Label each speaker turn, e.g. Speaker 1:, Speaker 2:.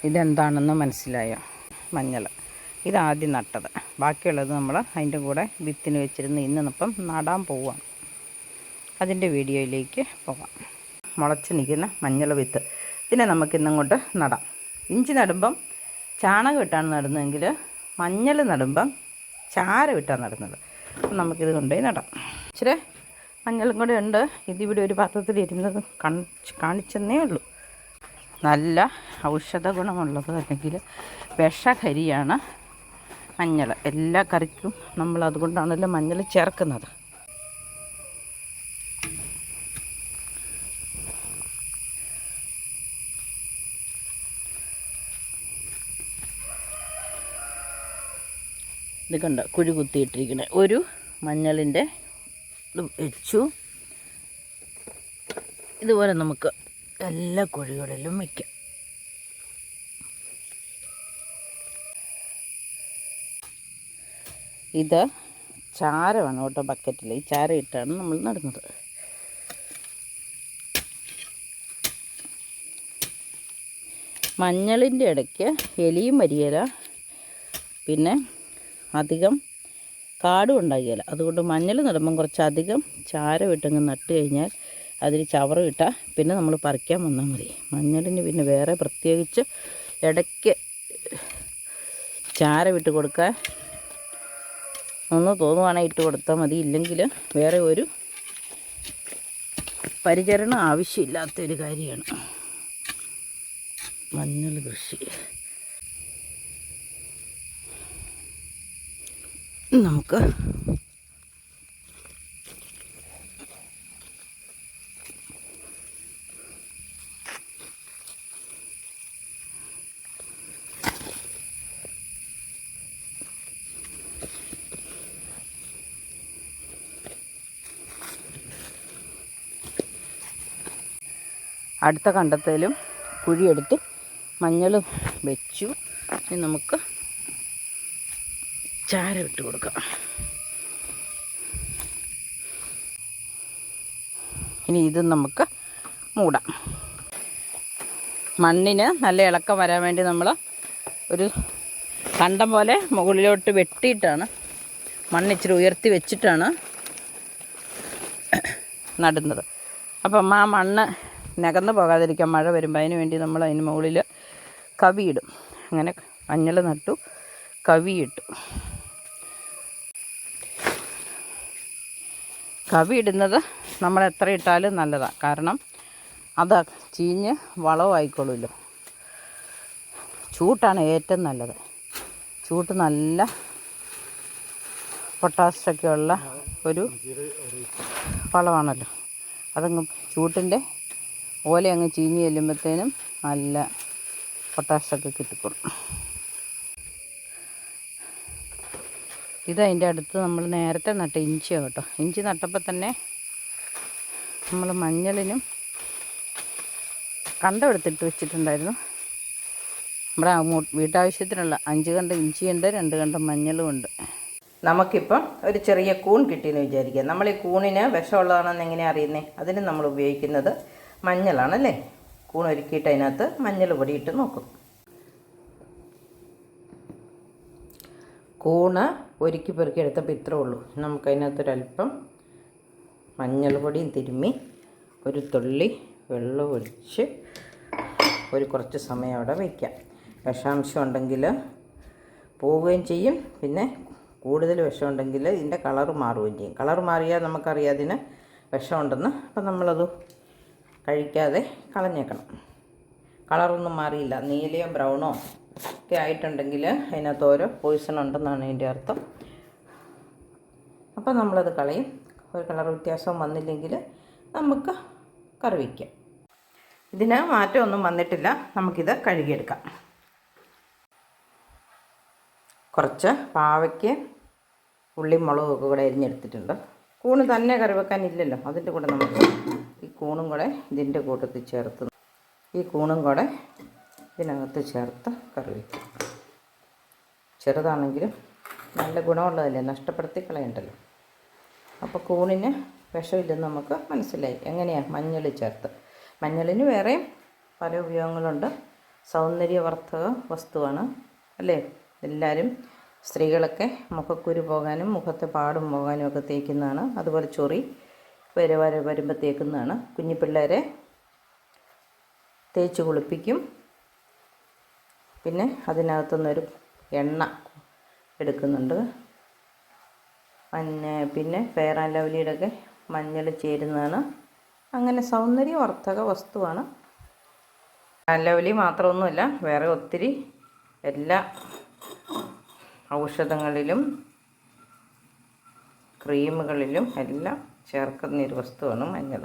Speaker 1: ഇതെന്താണെന്ന് മനസ്സിലായോ? മഞ്ഞൾ. ഇതാദ്യം നട്ടത്. ബാക്കിയുള്ളത് നമ്മൾ അതിൻ്റെ കൂടെ വിത്തിന് വെച്ചിരുന്ന് ഇന്നിപ്പം നടാൻ പോവാം. അതിൻ്റെ വീഡിയോയിലേക്ക് പോകാം. മുളച്ച് നിൽക്കുന്ന മഞ്ഞൾ വിത്ത്. ഇതിനെ നമുക്കിന്നങ്ങോട്ട് നടാം. ഇഞ്ചി നടുമ്പം ചാണകം ഇട്ടാണ് നടുന്നതെങ്കിൽ മഞ്ഞൾ നടുമ്പം ചാരം ഇട്ടാണ് നടുന്നത്. അപ്പം നമുക്കിത് കൊണ്ടുപോയി നടാം. ഇച്ചിരി മഞ്ഞളും കൂടെ ഉണ്ട്. ഇതിവിടെ ഒരു പാത്രത്തിൽ ഇരുന്നത് കാണിച്ചെന്നേ ഉള്ളൂ. നല്ല ഔഷധ ഗുണമുള്ളത് അല്ലെങ്കിൽ വിഷകരിയാണ് മഞ്ഞൾ. എല്ലാ കറിക്കും നമ്മൾ അതുകൊണ്ടാണല്ലോ മഞ്ഞൾ ചേർക്കുന്നത്. ഇത് കണ്ട കുഴി കുത്തിയിട്ടിരിക്കണേ. ഒരു മഞ്ഞളിൻ്റെ വെച്ചു. ഇതുപോലെ നമുക്ക് എല്ലാ കുഴികളിലും വയ്ക്കാം. ഇത് ചാരമാണ് കേട്ടോ, ബക്കറ്റിൽ. ഈ ചാരം ഇട്ടാണ് നമ്മൾ നടുന്നത്. മഞ്ഞളിൻ്റെ ഇടയ്ക്ക് എലിയും വരികയില്ല, പിന്നെ അധികം കാടും ഉണ്ടാകില്ല. അതുകൊണ്ട് മഞ്ഞൾ നടുമ്പം കുറച്ചധികം ചാരം ഇട്ടങ്ങ് നട്ട് കഴിഞ്ഞാൽ അതിൽ ചവറ് ഇട്ടാൽ പിന്നെ നമ്മൾ പറിക്കാൻ വന്നാൽ മതി. മഞ്ഞളിന് പിന്നെ വേറെ പ്രത്യേകിച്ച് ഇടയ്ക്ക് ചാരം ഇട്ട് കൊടുക്കാൻ ഒന്ന് തോന്നുവാണെങ്കിൽ ഇട്ട് കൊടുത്താൽ മതി. ഇല്ലെങ്കിൽ വേറെ ഒരു പരിചരണം ആവശ്യമില്ലാത്തൊരു കാര്യമാണ് മഞ്ഞൾ കൃഷി. നമുക്ക് അടുത്ത കണ്ടത്തിലും കുഴിയെടുത്ത് മഞ്ഞൾ വെച്ചു. ഇനി നമുക്ക് ചാരം ഇട്ട് കൊടുക്കാം. ഇനി ഇത് നമുക്ക് മൂടാം. മണ്ണിന് നല്ല ഇളക്കം വരാൻ വേണ്ടി നമ്മൾ ഒരു കണ്ടം പോലെ മുകളിലോട്ട് വെട്ടിയിട്ടാണ്, മണ്ണിച്ചിരി ഉയർത്തി വെച്ചിട്ടാണ് നടുന്നത്. അപ്പം ആ മണ്ണ് നകന്നു പോകാതിരിക്കാൻ മഴ വരുമ്പോൾ അതിന് വേണ്ടി നമ്മൾ അതിന് മുകളിൽ കവിയിടും. അങ്ങനെ മഞ്ഞൾ നട്ടു, കവിയിട്ടു. കവിയിടുന്നത് നമ്മൾ എത്ര ഇട്ടാലും നല്ലതാണ്. കാരണം അത് ചീഞ്ഞ് വളമായിക്കോളുമല്ലോ. ചൂട്ടാണ് ഏറ്റവും നല്ലത്. ചൂട്ട് നല്ല പൊട്ടാസ്യമൊക്കെ ഉള്ള ഒരു വളമാണല്ലോ. അതങ്ങ് ചൂട്ടിൻ്റെ ഓല അങ്ങ് ചീഞ്ഞ് ചെല്ലുമ്പോഴത്തേനും നല്ല പൊട്ടാസ്യമൊക്കെ കിട്ടിക്കൊള്ളും. ഇതതിൻ്റെ അടുത്ത് നമ്മൾ നേരത്തെ നട്ട ഇഞ്ചിയാണ് കേട്ടോ. ഇഞ്ചി നട്ടപ്പോൾ തന്നെ നമ്മൾ മഞ്ഞളിനും കണ്ടം എടുത്തിട്ട് വെച്ചിട്ടുണ്ടായിരുന്നു. നമ്മുടെ വീട്ടാവശ്യത്തിനുള്ള 5 കണ്ടം ഇഞ്ചിയുണ്ട്, 2 കണ്ടം മഞ്ഞളും ഉണ്ട്. നമുക്കിപ്പം ഒരു ചെറിയ കൂൺ കിട്ടിയെന്ന് വിചാരിക്കുക. നമ്മൾ ഈ കൂണിന് വിഷമുള്ളതാണെന്ന് എങ്ങനെയാണ് അറിയുന്നത്? അതിന് നമ്മൾ ഉപയോഗിക്കുന്നത് മഞ്ഞളാണല്ലേ. കൂൺ ഒരുക്കിയിട്ട് അതിനകത്ത് മഞ്ഞൾ പൊടി ഇട്ട് നോക്കും. കൂണ് ഒരുക്കി പെറുക്കി എടുത്തപ്പോൾ ഇത്രേ ഉള്ളൂ. നമുക്കതിനകത്തൊരല്പം മഞ്ഞൾ പൊടിയും തിരുമ്മി ഒരു തുള്ളി വെള്ളം ഒഴിച്ച് കുറച്ച് സമയം അവിടെ വയ്ക്കാം. വിഷാംശം ഉണ്ടെങ്കിൽ പോവുകയും ചെയ്യും. പിന്നെ കൂടുതൽ വിഷമുണ്ടെങ്കിൽ ഇതിൻ്റെ കളറ് മാറുകയും ചെയ്യും. കളറ് മാറിയാൽ നമുക്കറിയാം അതിന് വിഷമുണ്ടെന്ന്. അപ്പം നമ്മളത് കഴിക്കാതെ കളഞ്ഞേക്കണം. കളറൊന്നും മാറിയില്ല, നീലയോ ബ്രൗണോ ഒക്കെ ആയിട്ടുണ്ടെങ്കിൽ അതിനകത്ത് ഓരോ പോയിസൺ ഉണ്ടെന്നാണ് അതിൻ്റെ അർത്ഥം. അപ്പം നമ്മളത് കളയും. ഒരു കളർ വ്യത്യാസവും വന്നില്ലെങ്കിൽ നമുക്ക് കറി വയ്ക്കാം. ഇതിന് മാറ്റമൊന്നും വന്നിട്ടില്ല. നമുക്കിത് കഴുകിയെടുക്കാം. കുറച്ച് പാവയ്ക്ക് ഉള്ളി മുളകൊക്കെ കൂടെ അരിഞ്ഞെടുത്തിട്ടുണ്ട്. കൂണ് തന്നെ കറി വെക്കാനില്ലല്ലോ, അതിൻ്റെ കൂടെ നമുക്ക് ഈ കൂണും കൂടെ ഇതിൻ്റെ കൂട്ടത്തിൽ ചേർത്ത് ഈ കൂണും കൂടെ ഇതിനകത്ത് ചേർത്ത് കറി വയ്ക്കും. ചെറുതാണെങ്കിലും നല്ല ഗുണമുള്ളതല്ലേ, നഷ്ടപ്പെടുത്തി കളയണ്ടല്ലോ. അപ്പോൾ കൂണിന് വിഷമില്ലെന്ന് നമുക്ക് മനസ്സിലായി. എങ്ങനെയാണ്? മഞ്ഞൾ ചേർത്ത്. മഞ്ഞളിന് വേറെയും പല ഉപയോഗങ്ങളുണ്ട്. സൗന്ദര്യവർദ്ധക വസ്തുവാണ് അല്ലേ. എല്ലാവരും സ്ത്രീകളൊക്കെ മുഖക്കുരു പോകാനും മുഖത്തെ പാടും പോകാനും ഒക്കെ തേക്കുന്നതാണ്. അതുപോലെ ചൊറി വരുമ്പോൾ തേക്കുന്നതാണ്. കുഞ്ഞിപ്പിള്ളേരെ തേച്ച് കുളിപ്പിക്കും. പിന്നെ അതിനകത്തുനിന്നൊരു എണ്ണ എടുക്കുന്നുണ്ട്. പിന്നെ ഫെയർ ആൻഡ് ലവ്ലിയുടെ ഒക്കെ മഞ്ഞൾ ചേരുന്നതാണ്. അങ്ങനെ സൗന്ദര്യവർദ്ധക വസ്തുവാണ്. ലവ്ലി മാത്രമൊന്നുമല്ല, വേറെ ഒത്തിരി എല്ലാ ഔഷധങ്ങളിലും ക്രീമുകളിലും എല്ലാം ചേർക്കുന്ന ഒരു വസ്തുവാണ് മഞ്ഞൾ.